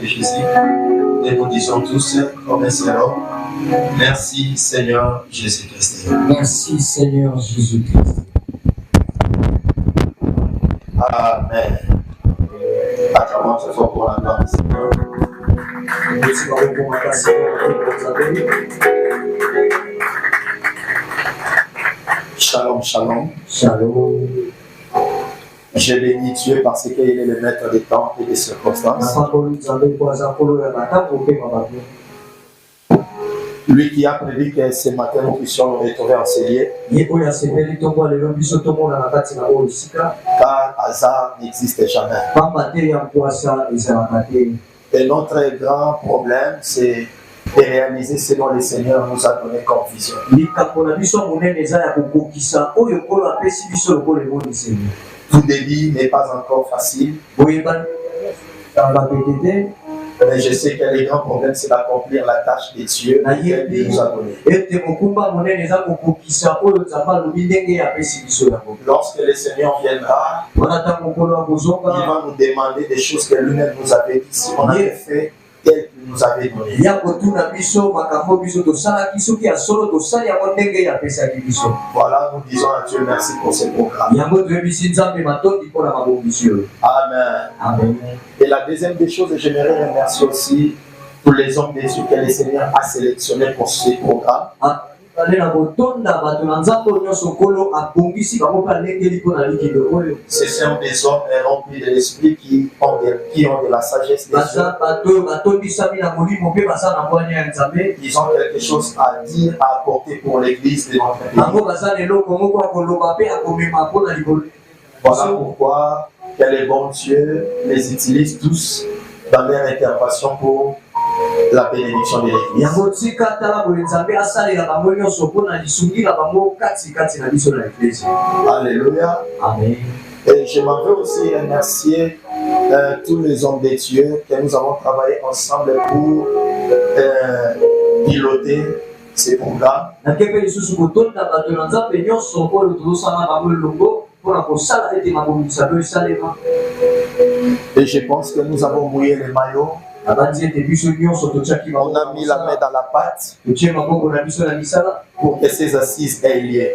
Jésus, et nous disons tous comme un seul homme, merci Seigneur Jésus-Christ. Merci Seigneur Jésus-Christ. Amen. Acclamons très fort pour la gloire du Seigneur. Shalom, shalom. Shalom. Je bénis Dieu parce qu'il est le maître des temps et des circonstances. Lui qui a prévu que ce matin nous puissions nous retrouver en ces lieux. Car hasard n'existe jamais. Et notre grand problème, c'est de réaliser ce dont le Seigneur nous a donné comme vision. Tout début n'est pas encore facile. Mais je sais que le grand problème, c'est d'accomplir la tâche de Dieu qu'il nous a donnée. Lorsque le Seigneur viendra, il va nous demander des choses que lui-même nous avait dit. Si on avait fait tel qu'il nous avait donné. Voilà, nous disons à Dieu merci pour ce programme. Amen. Amen. Et la deuxième des choses, j'aimerais remercier aussi tous les hommes de Dieu que le Seigneur a sélectionnés pour ce programme. Ce sont des hommes remplis de l'esprit qui ont de la sagesse de Dieu. Ils ont quelque chose à dire, à apporter pour l'église de notre pays. Voilà pourquoi que le bon Dieu les utilise tous dans leur intervention pour la bénédiction de l'église. Alléluia. Amen. Et je m'en veux aussi remercier tous les hommes de Dieu que nous avons travaillé ensemble pour piloter ces programmes. Et je pense que nous avons mouillé les maillots. On a mis la main dans la pâte pour que ces assises aient lieu.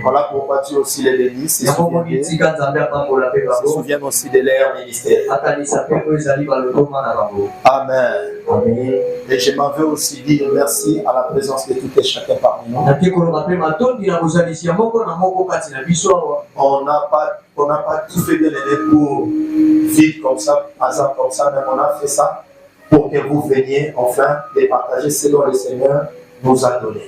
Voilà pourquoi Dieu aussi les bénit. Se souviennent aussi de leur ministère. Amen. Amen. Et je m'en veux aussi dire merci à la présence de tout et chacun parmi nous. On n'a pas tout fait bien aidé pour vivre comme ça, hasard comme ça, mais on a fait ça pour que vous veniez enfin de partager ce dont le Seigneur nous a donné.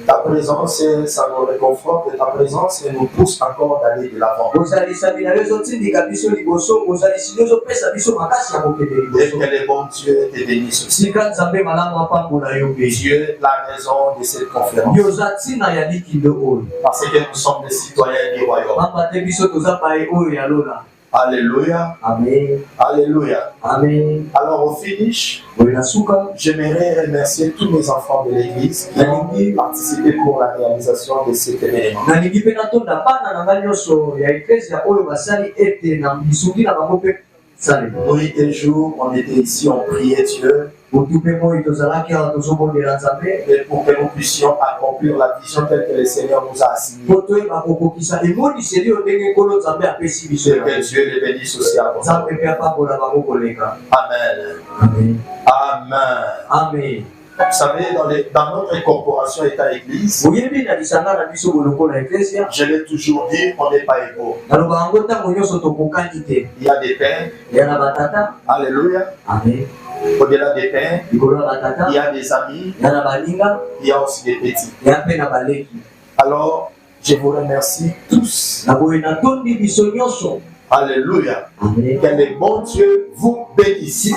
Ta présence, ça nous réconforte et ta présence nous pousse encore d'aller de l'avant. Et que le bon Dieu te bénisse aussi. Dieu est la raison de cette conférence. Parce que nous sommes des citoyens du royaume. Alléluia. Amen. Alléluia. Amen. Alors au finish, j'aimerais remercier tous mes enfants de l'église qui ont participé pour la réalisation de cet événement. Nuit et jour, on était ici, on priait Dieu. Et pour que nous puissions accomplir la vision telle que le Seigneur nous a assignée. Et que Dieu les bénisse aussi à vous. Amen. Amen. Amen. Amen. Vous savez, dans notre corporation État-Église, je l'ai toujours dit, on n'est pas égaux. Il y a des pères. Alléluia. Amen. Au-delà des pères, il y a des amis, il y a aussi des petits. Alors, je vous remercie tous. Alléluia. Amen. Que le bon Dieu vous bénisse.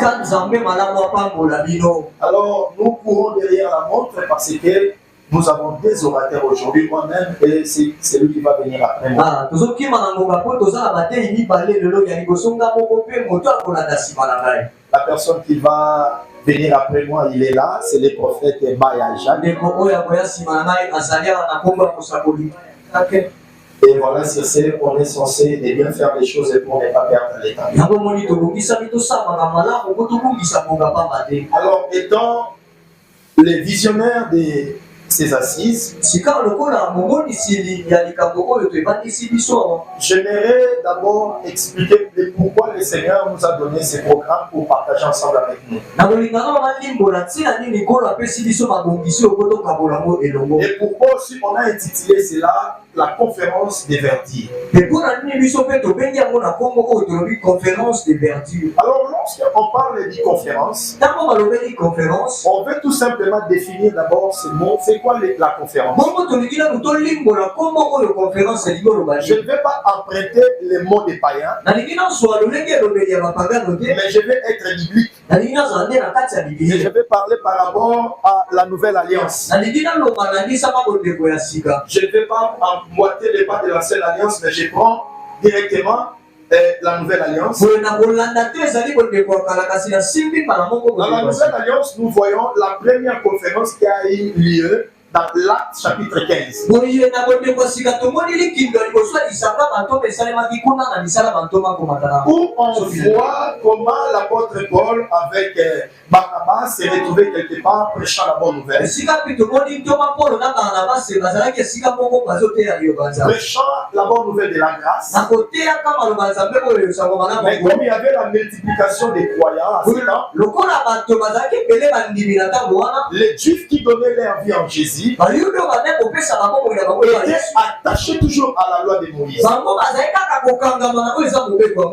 Alors, nous courons derrière la montre parce que nous avons des orateurs aujourd'hui, moi-même, et c'est celui qui va venir après moi. La personne qui va venir après moi, il est là, c'est le prophète Maya Jeanne. Et voilà, sur ce, on est censé de bien faire les choses pour ne pas perdre l'état. Alors, étant les visionnaires de ces assises, j'aimerais d'abord expliquer pourquoi le Seigneur nous a donné ces programmes pour partager ensemble avec nous. Et pourquoi aussi on a intitulé cela la conférence des verdures. Alors, lorsqu'on parle de conférence, on veut tout simplement définir d'abord ce mot. C'est quoi la conférence? Je ne vais pas emprunter les mots des païens, mais je vais être biblique. Et je vais parler par rapport à la nouvelle alliance. Je ne vais pas emboîter les pas de l'ancienne alliance, mais je prends directement la nouvelle alliance. Dans la nouvelle alliance, nous voyons la première conférence qui a eu lieu dans l'Acte chapitre 15. Où on voit comment l'apôtre Paul avec Barnabas s'est retrouvé quelque part prêchant la bonne nouvelle. Prêchant la bonne nouvelle de la grâce. Mais comme il y avait la multiplication des croyants à ce temps, les Juifs qui donnaient leur vie en Jésus étaient attachés toujours à la loi de Moïse.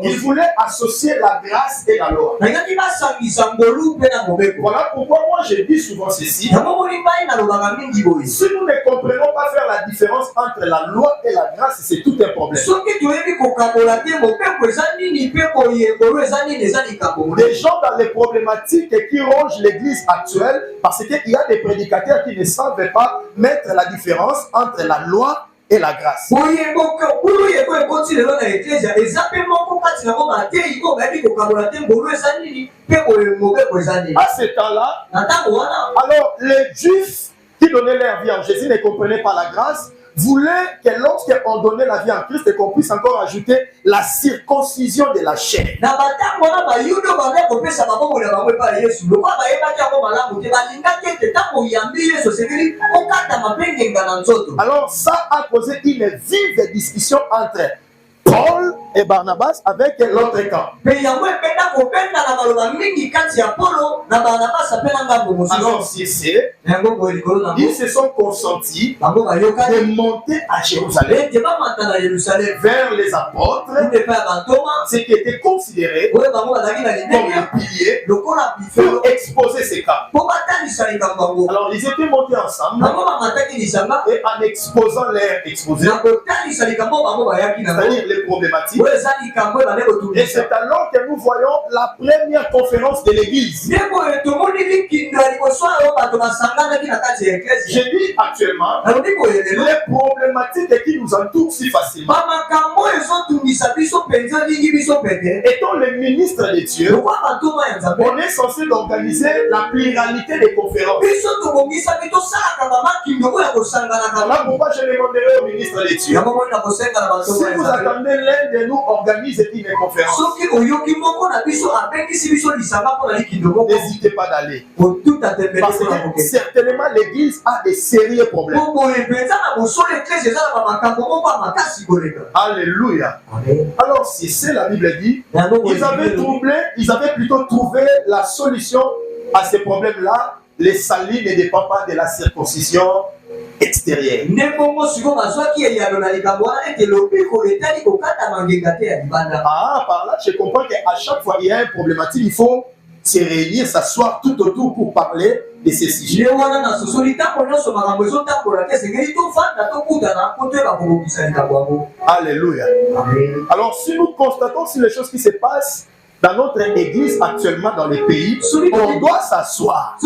Ils voulaient associer la grâce et la loi. Voilà pourquoi moi je dis souvent ceci. Si nous ne comprenons pas faire la différence entre la loi et la grâce, c'est tout un problème. Des gens dans les problématiques qui rongent l'église actuelle parce qu'il y a des prédicateurs qui ne savent pas mettre la différence entre la loi et la grâce. À ce temps-là, alors les Juifs qui donnaient leur vie en Jésus ne comprenaient pas la grâce, voulaient que lorsqu'on donnait la vie en Christ, et qu'on puisse encore ajouter la circoncision de la chair. Alors ça a causé une vive discussion entre Paul et Barnabas avec l'autre camp. Alors ils se sont consentis de monter à Jérusalem vers les apôtres, ce qui était considéré comme le pilier pour exposer ces camps. Alors ils étaient montés ensemble et en exposant leur exposé, c'est-à-dire les problématiques. Et c'est alors que nous voyons la première conférence de l'église. Je dis actuellement les problématiques qui nous entourent si facilement. Étant le ministre de Dieu, on est censé organiser la pluralité des conférences. Voilà pourquoi je demanderai au ministre de Dieu, si vous attendez l'un de nous organiser une conférence, n'hésitez pas d'aller. Parce que certainement l'église a des sérieux problèmes. Alléluia. Alors si c'est la Bible dit, ils avaient plutôt trouvé la solution à ces problèmes-là. Les salines ne dépendent pas de la circoncision extérieure. Ah, par là, je comprends qu'à chaque fois il y a une problématique, il faut se réunir, s'asseoir tout autour pour parler de ces sujets. Alléluia. Alors, si nous constatons si les choses qui se passent Dans notre église actuellement dans les pays, on doit s'asseoir.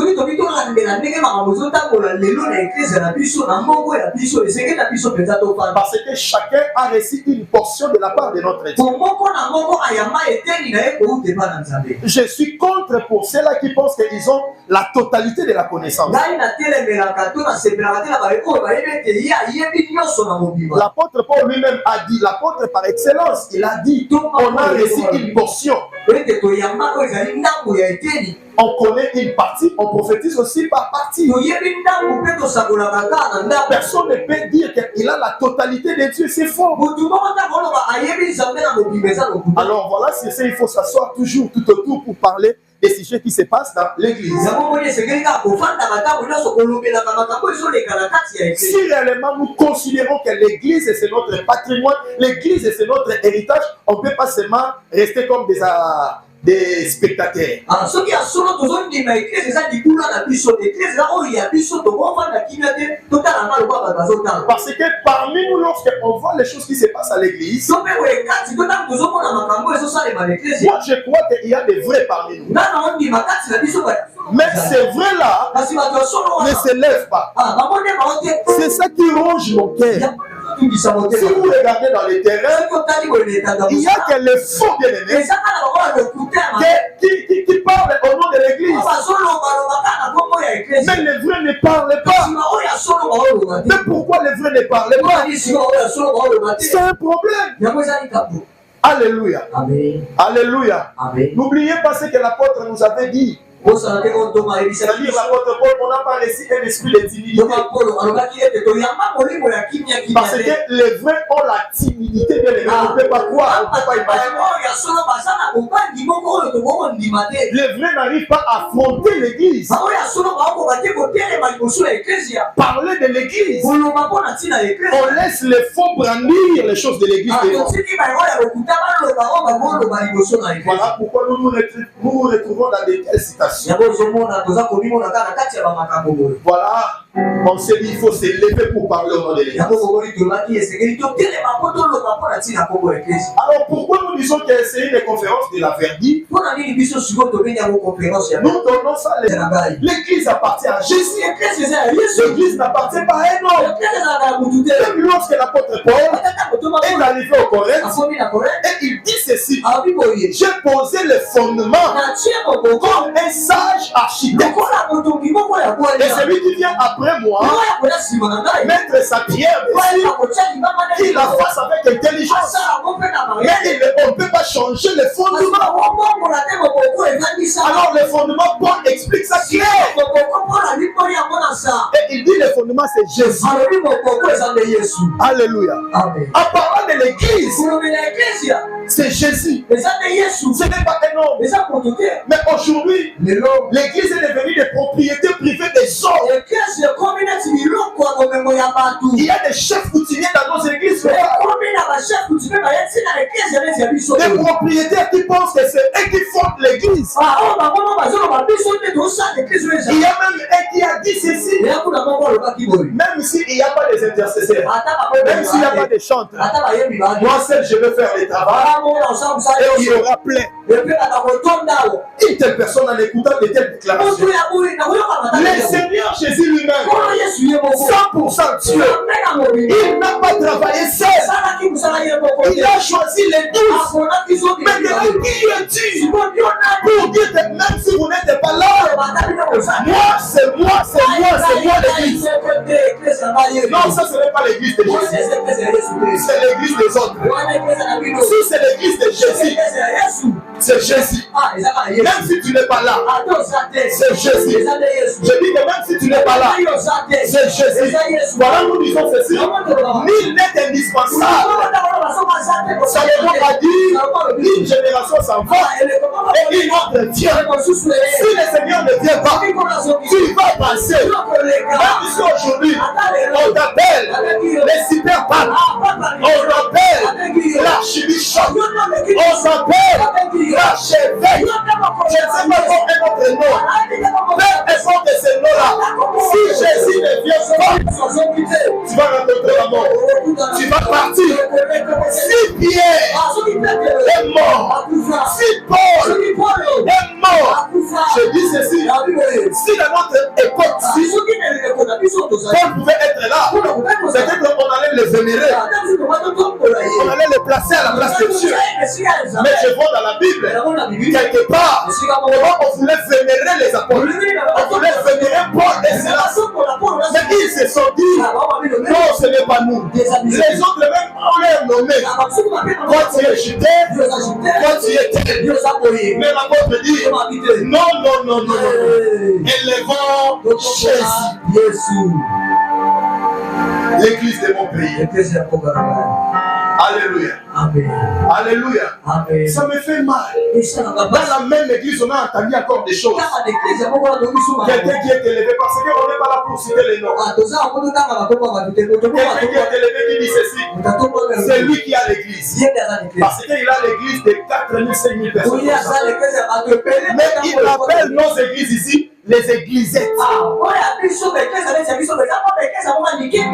Parce que chacun a reçu une portion de la part de notre Dieu. Je suis contre pour ceux-là qui pensent qu'ils ont la totalité de la connaissance. L'apôtre Paul lui-même a dit, l'apôtre par excellence, il a dit, on a reçu une portion. On connaît une partie, on prophétise aussi par partie. Personne ne peut dire qu'il a la totalité de Dieu, c'est faux. Alors voilà, c'est ça, il faut s'asseoir toujours tout autour pour parler des sujets qui se passent dans l'église. Si réellement nous considérons que l'église c'est notre patrimoine, l'église c'est notre héritage, on ne peut pas seulement rester comme des spectateurs. Parce que parmi nous, lorsqu'on voit les choses qui se passent à l'église, moi je crois qu'il y a des vrais parmi nous. Mais ces vrais-là ne se lèvent pas. C'est ça qui ronge mon cœur. Si vous regardez dans les terrains, il y a que les faux bien-aimés qui parlent au nom de l'église. Mais les vrais ne parlent pas. Mais pourquoi les vrais ne parlent pas? C'est un problème. Alléluia. Alléluia. N'oubliez pas ce que l'apôtre nous avait dit. C'est-à-dire l'apôtre Paul, on n'a pas reçu un esprit de timidité. Parce que les vrais ont la timidité, bien les on ne peut pas croire, on ne peut pas imaginer. Les vrais n'arrivent pas à affronter l'église. Parler de l'église. On laisse les faux brandir les choses de l'église. Voilà pourquoi nous nous retrouvons dans des telles situations. Voilà, on s'est dit il faut se lever pour parler au nom de l'église. Alors pourquoi nous disons que c'est une conférence de la verdi? Nous donnons ça à l'église appartient à Jésus. L'église n'appartient pas à un homme. Même lorsque l'apôtre Paul est arrivé au Corinthe, et il dit ceci: j'ai posé le fondement comme un sage architecte. Et celui qui vient après moi mettre sa pierre dessus, qu'il la fasse avec intelligence. Mais on ne peut pas changer le fondement. Alors le fondement, Paul explique ça clair. Et il dit le fondement c'est Jésus. Alléluia. En parlant de l'église, c'est Jésus. Ce n'est pas un homme. Mais aujourd'hui, l'église est devenue des propriétés privées des hommes. Il y a des chefs coutumiers dans nos églises. Des propriétaires qui pensent que c'est eux qui fondent l'église. Il y a même un qui a dit ceci. Même s'il n'y a pas des intercesseurs, même s'il n'y a pas de chanteurs, moi seul je veux faire le travail. Et on sera plein. Une telle personne en écoutant de telles déclarations. Le Seigneur Jésus lui-même, 100% Dieu, il n'a pas travaillé seul. Il a choisi les 12. Maintenant, qui es-tu pour dire que même si vous n'êtes pas là, moi, c'est moi l'église. Non, ça ce n'est pas l'église de Jésus. C'est l'église des autres. Si c'est l'église de Jésus, c'est Jésus. Même si tu n'es pas là, c'est Jésus. Je dis que même si tu n'es pas là, c'est Jésus. Voilà, nous disons ceci. Nul n'est indispensable. Salomon a dit, une génération s'en va et une autre vient. Si le Seigneur ne vient pas, tu vas passer. Même si aujourd'hui, on t'appelle les super papes, on t'appelle l'archibishop, on s'appelle l'archevêque. Je ne sais pas comment un autre nom. Peu importe ce nom-là. Si Jésus ne vient pas, tu vas rencontrer la mort. Tu vas partir. Si Pierre est mort, si Paul si dans notre époque, si Paul pouvait être là, peut-être qu'on allait les vénérer, on allait les placer à la place de Dieu. Mais je vois dans la Bible, quelque part, on voulait vénérer les apôtres, on voulait vénérer Paul et Silas. Mais ils se sont dit, non, ce n'est pas nous. Les autres même, on les nommé. Toi tu es Judas, toi tu es tel. Mais l'apôtre dit, non, non, non, non, non. Élevons Jésus. L'église de mon pays. Alléluia. Amen. Alléluia. Amen. Ça me fait mal. Dans la même église, on a entendu encore des choses. Quelqu'un qui est élevé, parce qu'on n'est pas là pour citer les noms. Quelqu'un qui est élevé qui dit ceci, c'est lui qui a l'église. Parce qu'il a l'église de 4 000, 5 000 personnes. Mais il appelle nos églises ici les églisettes.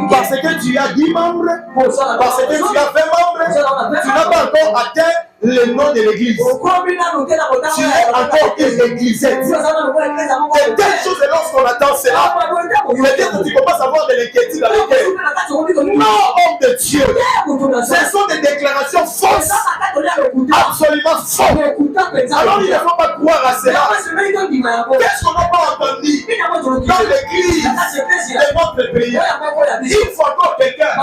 Parce que tu as 10 membres, parce que tu as 20 membres, tu n'as pas encore atteint le nom de l'église. Tu es encore une églisette. Et telle chose, lorsqu'on attend cela, peut-être que tu commences à avoir de l'inquiétude avec elle. Non, homme de Dieu, ce sont des déclarations fausses, absolument fausses. Alors il ne faut pas croire à cela. Qu'est-ce qu'on n'a pas entendu dans l'église de notre pays? Il faut encore quelqu'un a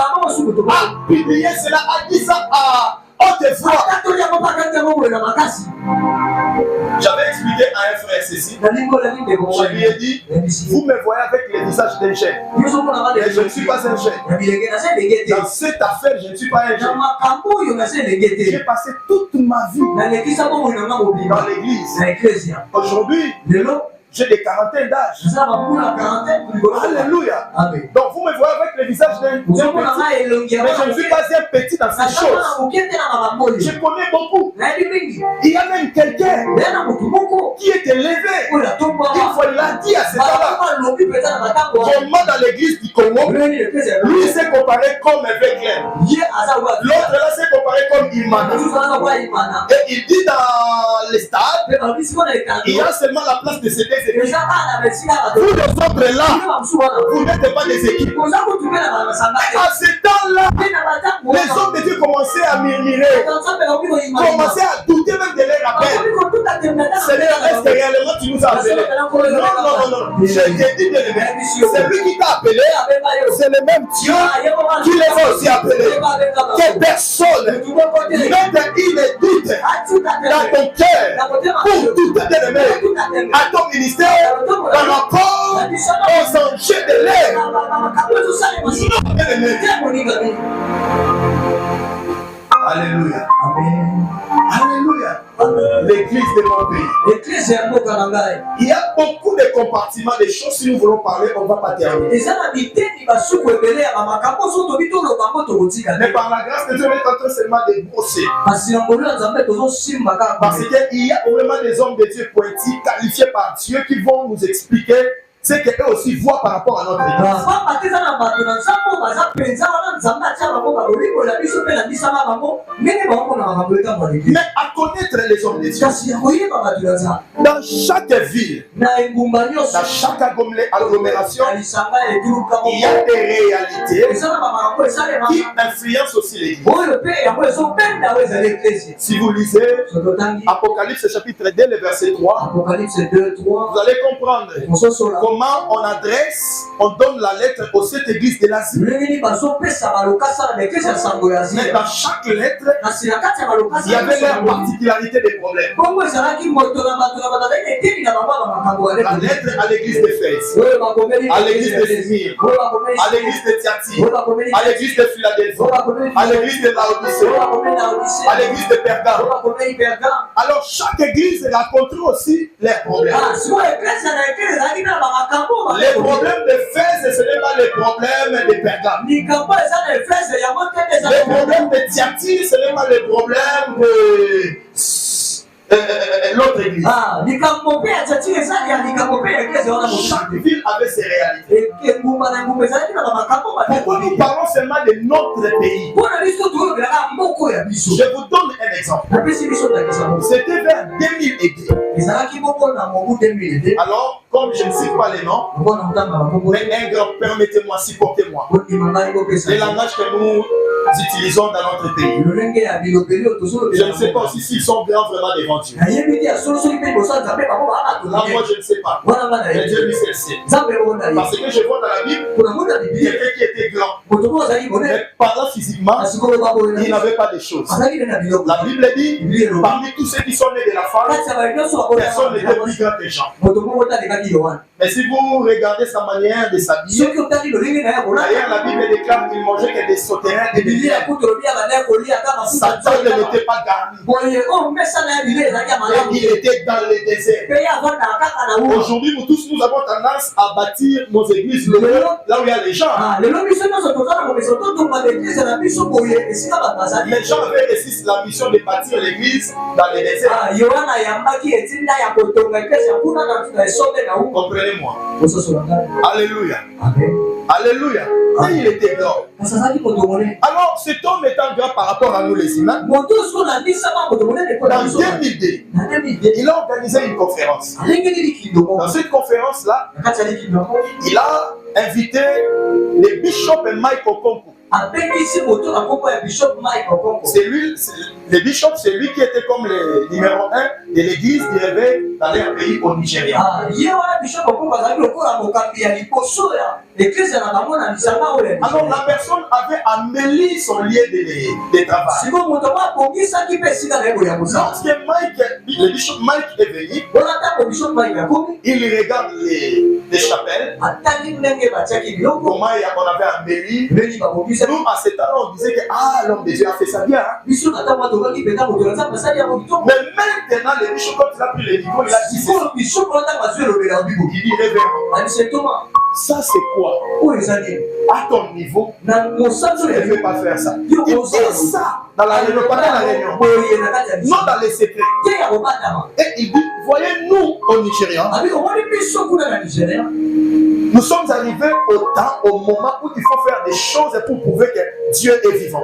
publié cela, a dit ça à haute voix. J'avais expliqué à un frère ceci. Je lui ai dit, vous me voyez avec le visage d'un chien. Mais je ne suis pas un chien. Dans cette affaire, je ne suis pas un chien. J'ai passé toute ma vie dans l'église. Aujourd'hui, j'ai des quarantaines d'âge. Alléluia. Amen. Donc vous me voyez avec le visage d'un petit. Mais je ne suis pas un petit dans ces choses. Je connais beaucoup. Il y a même quelqu'un qui est élevé. Une fois il a dit à cet homme-là, comment dans l'église du Congo, lui s'est comparé comme avec l'autre là s'est comparé comme Imana. Et il dit dans les stades, il y a seulement la place de CD. Vous les autres là, vous n'êtes pas des équipes. À ce temps-là, les hommes de Dieu commençaient à murmurer, commençaient à douter même de leur appel. Seigneur, est-ce que réellement tu nous as appelés? Non, non, non, non. Je t'ai dit bien aimé, c'est lui qui t'a appelé, c'est le même Dieu qui les a aussi appelés. Que personne mette une doute dans ton cœur pour tout bien aimé à ton ministère. Par rapport aux enjeux de l'air. Alléluia. Amen. Alléluia. L'église de mon pays. Il y a beaucoup de compartiments, des choses. Si nous voulons parler, on ne va pas terminer. Mais par la grâce de Dieu, on est en train seulement de brosser. Parce qu'il y a vraiment des hommes de Dieu poétiques, qualifiés par Dieu, qui vont nous expliquer ce qu'eux aussi voient par rapport à notre église. Mais à connaître les hommes de Dieu, dans chaque ville, dans chaque agglomération, il y a des réalités qui influencent aussi l'église. Si vous lisez Apocalypse chapitre 2, le verset 3, vous allez comprendre comment on adresse, on donne la lettre aux 7 églises de l'Asie. Mais dans chaque lettre, il y avait leur particularité des problèmes. La lettre à l'église d'Éphèse, à l'église de Smyrne, à l'église de Thyatire, à l'église de Philadelphie, à l'église de Laodicée, à l'église de Pergame. Alors chaque église raconte aussi leurs problèmes. Les problèmes d'Éphèse, ce n'est pas les problèmes de Pergame. Les problèmes de Thyatire, ce n'est pas les problèmes de l'autre église. Chaque ville avait ses réalités. Pourquoi nous parlons seulement de notre pays? Je vous donne un exemple. C'était vers 2000 églises. Alors, comme je ne cite pas les noms, mais un grand, permettez-moi, supportez-moi. Les langages que nous utilisons dans notre pays. Je ne sais pas aussi s'ils sont grands vraiment devant Dieu. Là, moi, je ne sais pas. Mais Dieu lui sait le ciel. Parce que je vois dans la Bible quelqu'un qui était grand. Mais parlant physiquement, il n'avait pas de choses. La Bible dit, parmi tous ceux qui sont nés de la femme, personne n'était plus grand que Jean. Mais si vous regardez sa manière de s'habiller, d'ailleurs la Bible déclare qu'il mangeait que des sauterelles et des lièvres. Sa table n'était pas garnie. Et il était dans le désert. Aujourd'hui, nous tous, nous avons tendance à bâtir nos églises là où il y a les gens. Les gens avaient réussi la mission de bâtir l'église dans le désert. Comprenez-moi. Alléluia. Alléluia. Et il était grand. Alors, cet homme étant grand par rapport à nous les humains, dans 2002, il a organisé une conférence. Dans cette conférence-là, il a invité les bishops Mike Okonkwo. C'est lui, le bishop, c'est lui qui était comme le numéro 1 de l'église qui avait dans leur pays au Nigeria. Alors la personne avait embelli son lieu de travail. Lorsque le bishop Mike est venu, il regarde les chapelles, comment on avait embelli. Nous, à ce temps-là, on disait que l'homme de Dieu a fait ça bien. Hein? Mais maintenant, le bishop, quand il a pris le niveau, il a dit il dit révérend. Ça, c'est quoi? À ton niveau, tu ne peux pas faire ça. Il dit ça dans la réunion, pas dans la réunion, non dans les secrets. Et il dit, voyez-nous au Nigeria, nous sommes arrivés au temps, au moment où il faut faire des choses pour prouver que Dieu est vivant.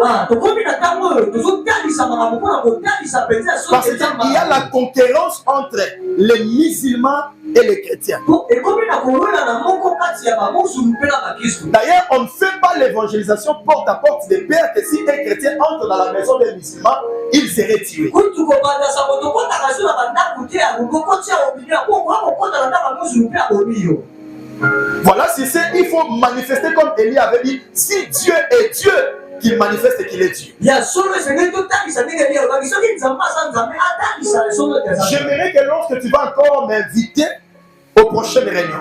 Parce qu'il y a la concurrence entre les musulmans et les chrétiens. D'ailleurs, on ne fait pas l'évangélisation porte à porte des pères que si un chrétien entre dans la maison des musulmans, il serait tué. Voilà, c'est ça, il faut manifester comme Élie avait dit, si Dieu est Dieu, qu'il manifeste qu'il est Dieu. J'aimerais que lorsque tu vas encore m'inviter aux prochaines réunions,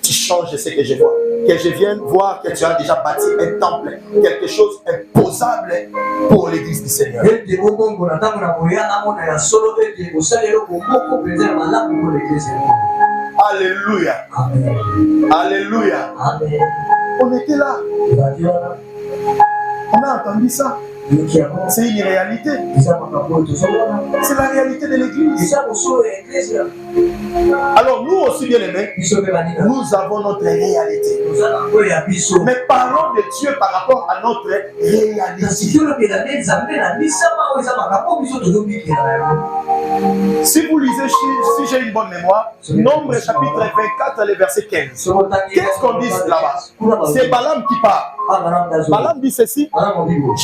tu changes ce que je vois. Que je vienne voir que tu as déjà bâti un temple, quelque chose imposable pour l'église du Seigneur. Alléluia. Amen. Alléluia. Amen. On était là. On a entendu ça. C'est une réalité. C'est la réalité de l'église. Alors nous aussi bien aimés, nous avons notre réalité. Mais parlons de Dieu par rapport à notre réalité. Si vous lisez, si j'ai une bonne mémoire, Nombre chapitre 24, le verset 15. Qu'est-ce qu'on dit là-bas? C'est Balaam qui parle. Balaam dit ceci: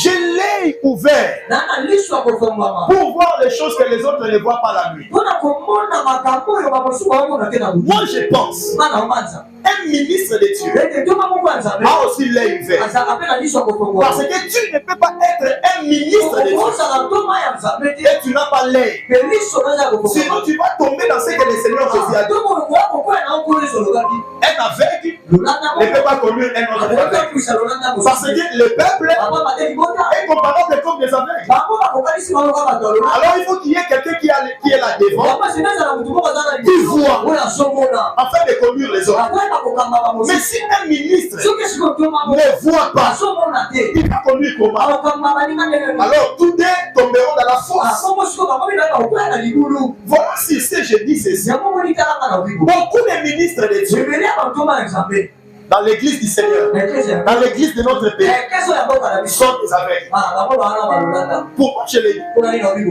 j'ai l'œil ouvert pour voir les choses que les autres ne voient pas la nuit. Moi je pense, un ministre de Dieu a aussi l'œil ouvert. Parce que tu ne peux pas être un ministre de Dieu et tu n'as pas l'œil. Sinon tu vas tomber dans ce que le Seigneur Jésus a dit. Un aveugle ne peut pas conduire un autre aveugle. Parce que le peuple est comparable comme des aveugles. Alors il faut qu'il y ait quelqu'un qui est là devant, qui voit, afin de conduire les autres. Mais si un ministre ne voit pas, il va conduire comment? Alors tous deux tomberont dans la fosse. Voilà si je dis ceci. Beaucoup de ministres de Dieu dans l'église du Seigneur, dans l'église de notre pays, sont des aveugles. Pourquoi je l'ai dit?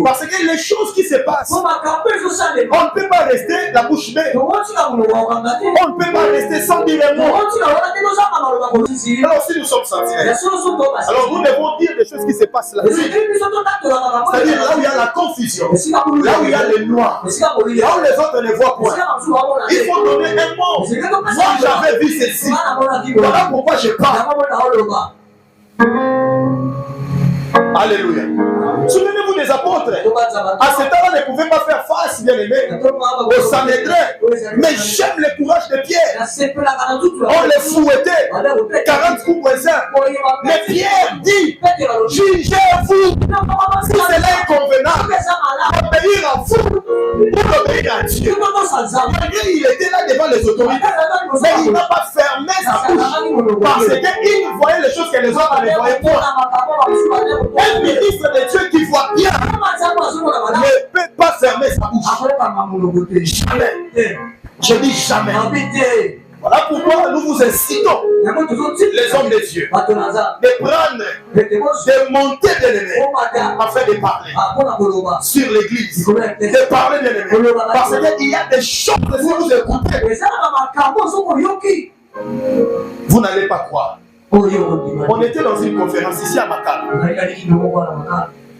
Parce que les choses qui se passent, on ne peut pas rester la bouche bée. On ne peut pas rester sans dire un mot. Alors si nous sommes sentinelles, alors nous devons dire des choses qui se passent là. C'est-à-dire là où il y a la confusion, là où il y a les noirs, là où les autres ne voient point. Il faut donner un mot. Moi j'avais vu ceci. Voilà pourquoi je parle. Alléluia. Souvenez-vous des apôtres. À ce temps-là, ne pouvaient pas faire face, bien aimé, au Sanhédrin. Mais j'aime le courage de Pierre. On les fouettait. 40 coups présents. Mais Pierre dit, jugez-vous si cela est convenable. Obéir à vous pour obéir à Dieu. Malgré il était là devant les autorités, mais il n'a pas fermé sa bouche parce qu'il voyait les choses que les autres ne voyaient pas. Un ministre de Dieu qui voit bien ne peut pas fermer sa bouche. Jamais. Je dis jamais. Voilà pourquoi nous vous incitons, les hommes de Dieu, de prendre, de monter de l'élément afin de parler sur l'église, de parler de l'élément. Parce qu'il y a des choses que si vous écoutez, vous n'allez pas croire. On était dans une conférence ici à Makala.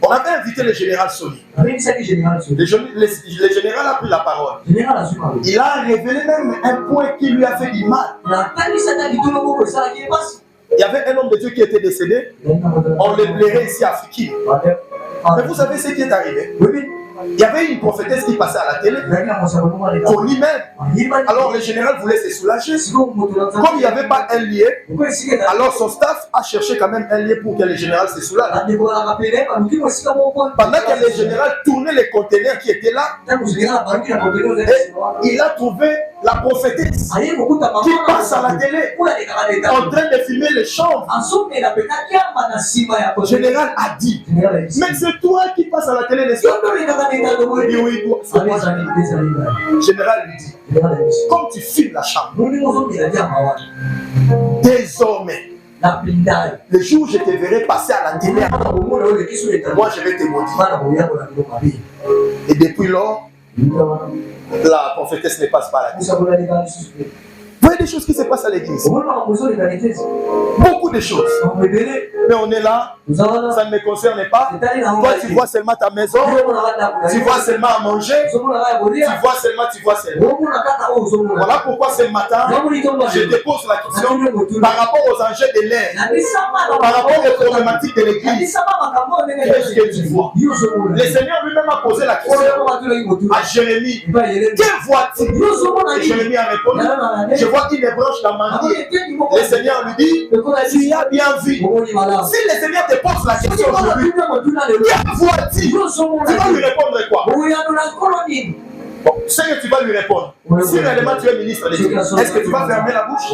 On avait invité le général Soli. Le général a pris la parole. Il a révélé même un point qui lui a fait du mal. Il y avait un homme de Dieu qui était décédé. On le plairait ici à Fiki. Mais vous savez ce qui est arrivé? Il y avait une prophétesse qui passait à la télé pour lui-même. Alors le général voulait se soulager. Comme il n'y avait pas un lien, alors son staff a cherché quand même un lien pour que le général se soulage. Pendant que le général tournait les conteneurs qui étaient là, il a trouvé la prophétesse qui passe à la télé en train de filmer les chambres. Le général a dit, mais c'est toi qui passes à la télé, n'est-ce pas? Oui, c'est moi. Général lui dit, comme tu filmes la chambre, désormais, le jour où je te verrai passer à la télé, moi je vais te maudire. Et depuis lors, la prophétesse ne passe pas à la télé. Vous voyez des choses qui se passent à l'église. Beaucoup de choses. Mais on est là, ça ne me concerne pas. Toi, tu vois seulement ta maison, tu vois seulement à manger, tu vois seulement. Voilà pourquoi ce matin, je te pose la question par rapport aux enjeux de l'air, par rapport aux problématiques de l'église. Qu'est-ce que tu vois? Le Seigneur lui-même a posé la question à Jérémie. Que vois-tu? Et Jérémie a répondu, je vois une branche d'amandier. Le Seigneur lui dit, tu as bien vu. Si le Seigneur te pose la question aujourd'hui, que vois-tu? Tu vas lui répondre quoi? Bon, ce que tu vas lui répondre, si réellement tu es ministre de Dieu, est-ce que tu vas fermer la bouche?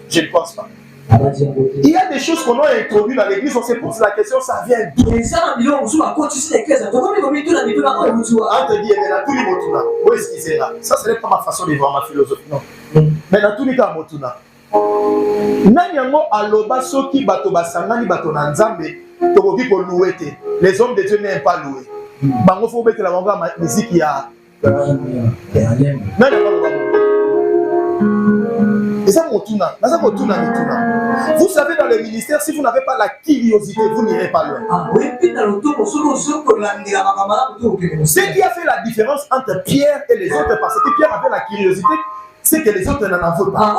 Je ne pense pas. Il y a des choses qu'on a introduites dans l'église, on se pose la question, ça vient d'où? Entre dire, mais dans tous les motuna, où est-ce qu'il sera? Ça, ce n'est pas ma façon de voir ma philosophie, non. Mais dans tous les cas, motuna. Nanyango aloba soki bato basangani bato na nzambe tokoki ko louer te. Les hommes de Dieu n'aiment pas louer. Bango faut que la bango musique ya. Et ça motuna, vous savez dans le ministère, si vous n'avez pas la curiosité, vous n'irez pas loin. Ce qui a fait la différence entre Pierre et les autres, parce que Pierre avait la curiosité, c'est que les autres n'en veulent pas.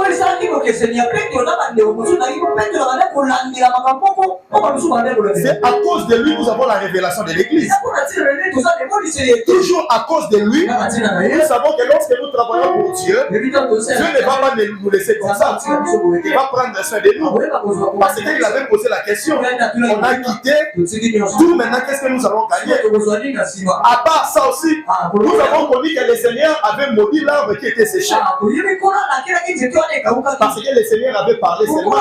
C'est à cause de lui nous avons la révélation de l'église. Toujours à cause de lui, nous savons que lorsque nous travaillons pour Dieu, Dieu ne va pas nous laisser comme ça. Il va prendre soin de nous. Parce qu'il avait posé la question. On a quitté tout, maintenant qu'est-ce que nous allons gagner? À part ça aussi, nous avons connu que le Seigneur avait maudit l'arbre qui était séché. Parce que le Seigneur avait parlé seulement.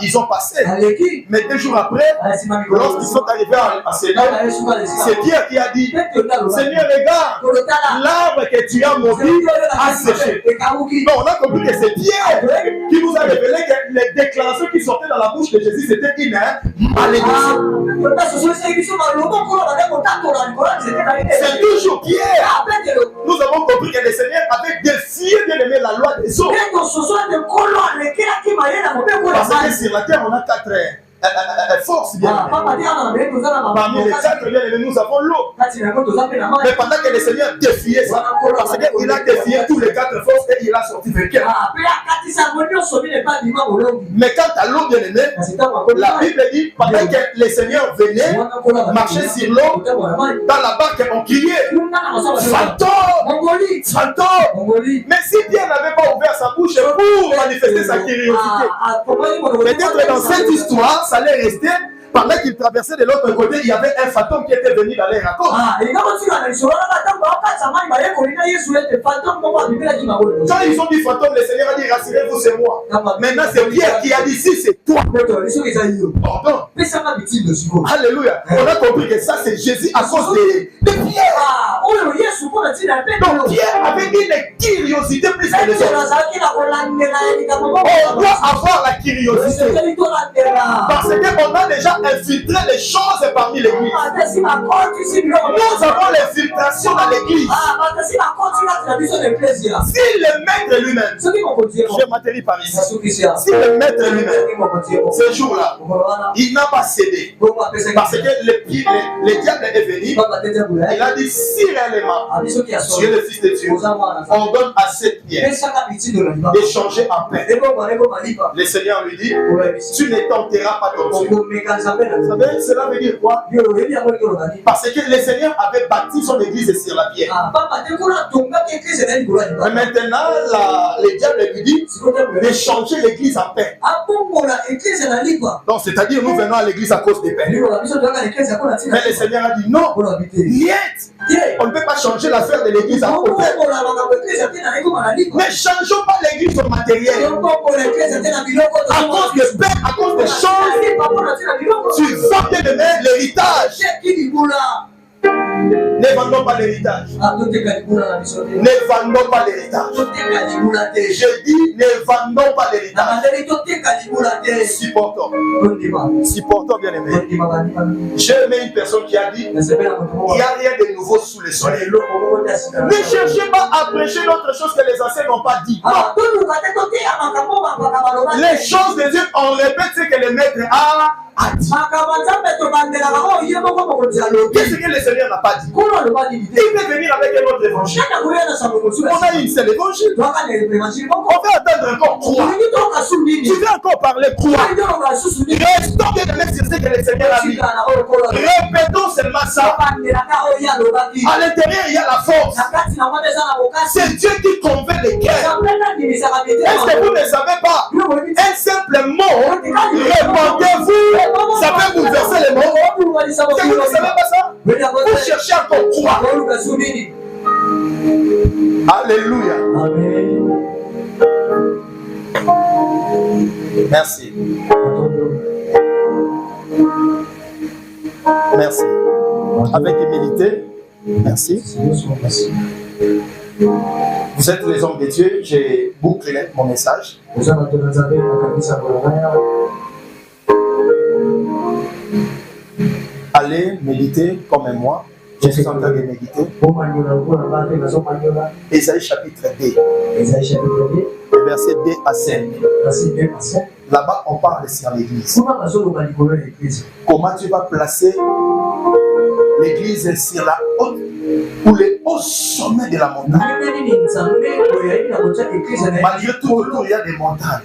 Ils ont passé. Mais 2 jours après, lorsqu'ils sont arrivés à Sénat, c'est Pierre qui a dit, Seigneur, regarde, l'arbre que tu as maudit a séché. Donc on a compris que c'est Pierre qui nous a révélé que les déclarations qui sortaient dans la bouche de Jésus, c'était une malédiction. C'est toujours Pierre. Nous avons compris que le Seigneur avait défié bien aimé la loi des eaux. Parce que sur la terre, on a 4 forces bien aimées. Parmi les 4 bien aimés, nous avons l'eau. Mais pendant que le Seigneur défiait ça, parce qu'il a défié tous les 4 forces et il a sorti vainqueur. Mais quant à l'eau bien aimée, la Bible dit, pendant que le Seigneur venait marcher sur l'eau, dans la barque on criait fantôme, fantôme. Mais si Pierre n'avait pas ouvert sa bouche pour manifester sa curiosité, peut-être dans cette histoire, ça allait rester. Pendant qu'ils traversaient de l'autre côté, il y avait un fantôme qui était venu dans les racontes. Quand ils ont dit fantôme, le Seigneur a dit rassurez-vous, c'est moi. Maintenant, c'est Pierre qui a dit si c'est toi. Pardon. Alléluia. On a compris que ça, c'est Jésus à cause de Pierre. Donc, Pierre avait une curiosité plus que les autres. On doit avoir la curiosité. Parce qu'on a déjà infiltré les choses parmi l'église. Nous avons l'infiltration dans l'église. Si le maître lui-même, je m'atterris par ici, si le maître lui-même, ce jour-là, il n'a pas cédé, parce que le diable est venu, il a dit si réellement tu es le fils de Dieu, on donne à cette pierre d'échanger en paix. Le Seigneur lui dit, tu ne tenteras pas ton Dieu. Vous savez, cela veut dire quoi? Parce que le Seigneur avait bâti son église sur la pierre. Mais maintenant, le diable lui dit d'échanger l'église en paix. Donc, c'est-à-dire, nous venons à l'église à cause des paix. Mais le Seigneur a dit non, on ne peut pas changer l'affaire de l'église en paix. Mais changeons pas l'église au matériel. À cause de paix, à cause des choses, tu vas bien aimer l'héritage. Ne vendons pas l'héritage. Ne vendons pas l'héritage. Je dis ne vendons pas l'héritage. Supportons. Supportons bien aimé. J'ai aimé une personne qui a dit il n'y a rien de nouveau sous le soleil. Ne cherchez pas à prêcher d'autres choses que les anciens n'ont pas dit. Non. Les choses de Dieu, on répète ce que le maître a dit. Qu'est-ce que le Seigneur n'a pas dit? Il peut venir avec un autre évangile. On a une seule évangile. On va attendre encore 3. Tu veux encore parler 3. Restons bien avec ce que le Seigneur a dit. Répétons seulement ça. À l'intérieur, il y a la force. C'est Dieu qui convainc les cœurs. Est-ce que vous ne savez pas? Un simple mot, répondez-vous, ça peut bouleverser les mots. Est-ce que vous ne savez pas ça? Vous cherchez encore 3. Alléluia. Amen. Merci. Merci. Avec humilité. Merci. Vous êtes les hommes de Dieu. J'ai bouclé mon message. Allez méditer comme moi. Je suis en train de méditer. Ésaïe chapitre 2. Verset 2 à 5. Là-bas, on parle sur l'église. Comment tu vas placer l'église sur la haute ou les hauts sommets de la montagne? Malgré tout, autour, il y a des montagnes.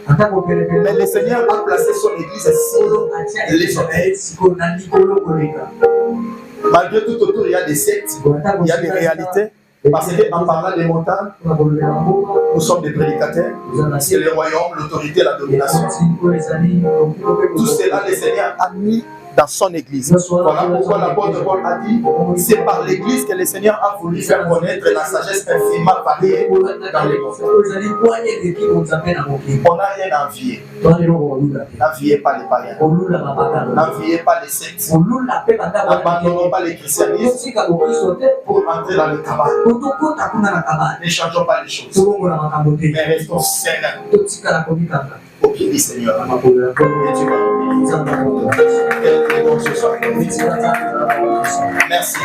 Mais le Seigneur a placé son église sur les sommets. Malgré tout, autour, il y a des sectes, il y a des réalités. Parce qu'en parlant des montagnes, nous sommes des prédicateurs. C'est le royaume, l'autorité, la domination. Tout cela, le Seigneur a mis dans son église. Voilà pourquoi l'apôtre Paul a dit, c'est par l'église que le Seigneur a voulu faire connaître la sagesse infiniment variée dans l'église. On n'a rien à envier. N'enviez pas les païens. N'enviez pas les sectes. N'abandonnons pas les christianismes pour entrer dans le cabal. Ne changeons pas les choses. Mais restons sereins au pied du Seigneur. Et Dieu va nous bénir. Merci.